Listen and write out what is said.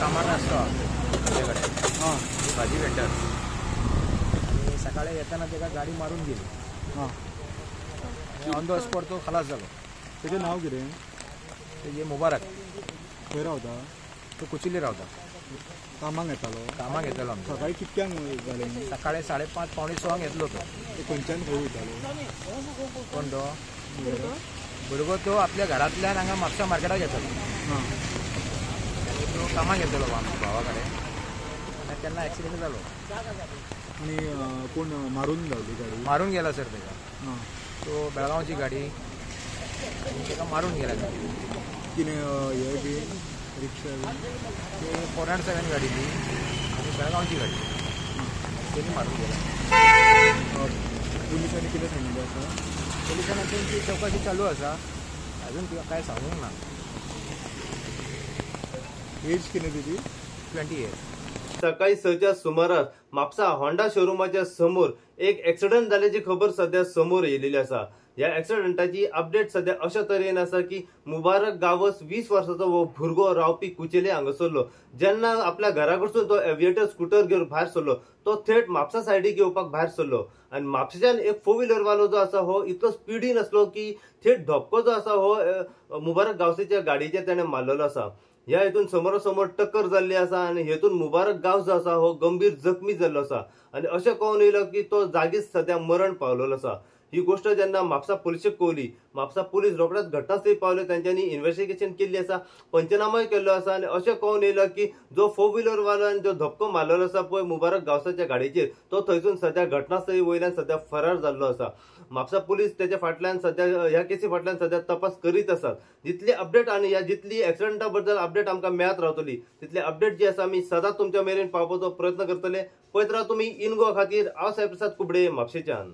सामान असतं आपल्याकडे भाजी वेंडर आणि सकाळी येताना त्याला गाडी मारून गेली ऑन द स्पॉट तो खलास झालो. त्याचे नाव कितें? तेजे मुबारक. खंय रावता? तो कुचिल्ली रावता. कामाक येतालो? कामाक येतलो आमचो. सकाळी कितक्यांक जालें? सकाळी 5:30 पावणे 6 येतलो तो. खंयच्यान खंय वयतालो? कोण तो भुरगो? तो आपल्या घरांतल्यान हांगा म्हापसा मार्केटाक येतलो. तो कामाक येतलो आमच्या भावा कडेन आनी तेन्ना एक्सिडेंट जालो. आनी कोण मारून गावली गाडी? मारून गेला सर तेका. तो बेळगांवची गाडी तेका मारून गेला. कितें हे बी रिक्षा बी? ते 407 गाडी ती आनी बेळगांवची गाडी तेणी मारून गेला. पुलिसांनी कितें सांगिल्लें आसा? पोलिसांनी त्यांची चौकशी चालू आसा. अजून तिका काय सांगूंक ना. एज कितें तेजी? 28. सकाळी 6च्या सुमारास म्हापसा होंडा शोरूमाच्या समोर एक ऍक्सिडेंट झाल्याची खबर सध्या समोर येयलेली आसा. या ऍक्सिडेंटाची अपडेट सध्या अशा तरेन आसा की मुबारक गावस 20 वर्साचो वो भुरगो रावपी कुचेले हांगासरलो. जेन्ना आपल्या घरा कडसून तो एविएटर स्कूटर घेवन भायर सरलो तो थेट म्हापसा सायडीक येवपाक भायर सरलो आनी म्हापशेच्यान एक 4 व्हिलर वालो जो आसा हो इतलो स्पिडीन आसलो की थेट धपको जो आसा हो मुबारक गावसेच्या गाडयेचेर ताणें मारलेलो आसा. ह्या हेतून समोरासमोर टक्कर जाल्ली आसा आनी हेतून मुबारक गांव जो आसा हो गंभीर जखमी जाल्लो आसा आनी अशें कळून येयलो की तो जागीच सध्या मरण पावलेलो आसा. ही गोष्ट जेन्ना म्हापसा पुलिशेक कळली, म्हापसा पुलीस रोखडेच घटनास्थळी पावले. तांच्यांनी इन्व्हेस्टिगेशन केल्ली आसा, पंचनामाय केल्लो आसा आनी अशें कळून येयलो की जो 4 व्हिलर वाल्यान जो धपको मारलेलो आसा पळय मुबारक गावसाच्या गाडयेचेर तो थंयसून सध्या घटनास्थळी वयल्यान सध्या फरार जाल्लो आसा. म्हापसा पुलीस त्याच्या फाटल्यान सध्या ह्या केसी फाटल्यान सध्या तपास करीत आसात. जितली अपडेट आनी ह्या जितली ऍक्सिडेंटा बद्दल अपडेट आमकां मेळत रावतली तितली अपडेट जी आसा आमी सदांच तुमच्या मेरेन पावोवपाचो प्रयत्न करतले. पळयत राहा तुमी इन गोवा खातीर हांव साई प्रसाद कुबडे म्हापशेच्यान.